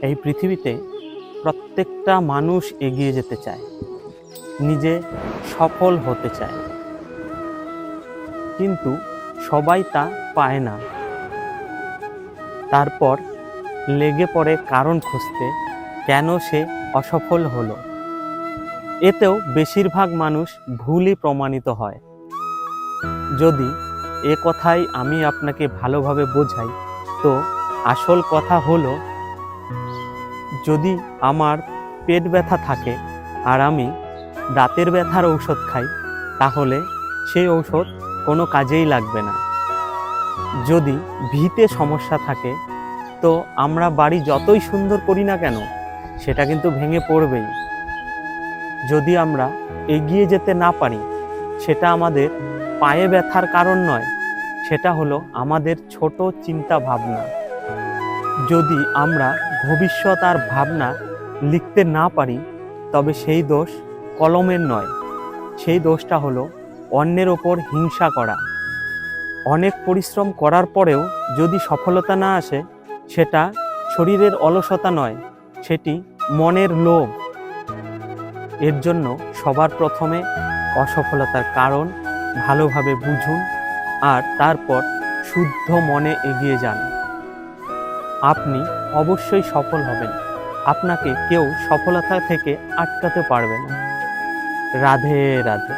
এই পৃথিবীতে প্রত্যেকটা মানুষ এগিয়ে যেতে চায়, নিজে সফল হতে চায়, কিন্তু সবাই তা পায় না। তারপর লেগে পড়ে কারণ খুঁজতে, কেন সে অসফল হলো। এতেও বেশিরভাগ মানুষ ভুলই প্রমাণিত হয়। যদি এ কথাই আমি আপনাকে ভালোভাবে বোঝাই, তো আসল কথা হলো, যদি আমার পেট ব্যথা থাকে আর আমি দাঁতের ব্যথার ঔষধ খাই, তাহলে সেই ঔষধ কোনো কাজেই লাগবে না। যদি ভিতে সমস্যা থাকে, তো আমরা বাড়ি যতই সুন্দর করি না কেন, সেটা কিন্তু ভেঙে পড়বেই। যদি আমরা এগিয়ে যেতে না পারি, সেটা আমাদের পায়ে ব্যথার কারণ নয়, সেটা হলো আমাদের ছোট চিন্তা ভাবনা। যদি আমরা ভবিষ্যৎ আর ভাবনা লিখতে না পারি, তবে সেই দোষ কলমের নয়, সেই দোষটা হলো অন্যের ওপর হিংসা করা। অনেক পরিশ্রম করার পরেও যদি সফলতা না আসে, সেটা শরীরের অলসতা নয়, সেটি মনের লোভ। এর জন্য সবার প্রথমে অসফলতার কারণ ভালোভাবে বুঝুন, আর তারপর শুদ্ধ মনে এগিয়ে যান। আপনি অবশ্যই সফল হবেন। আপনাকে কেউ সফলতা থেকে আটকাতে পারবে না। রাধে রাধে।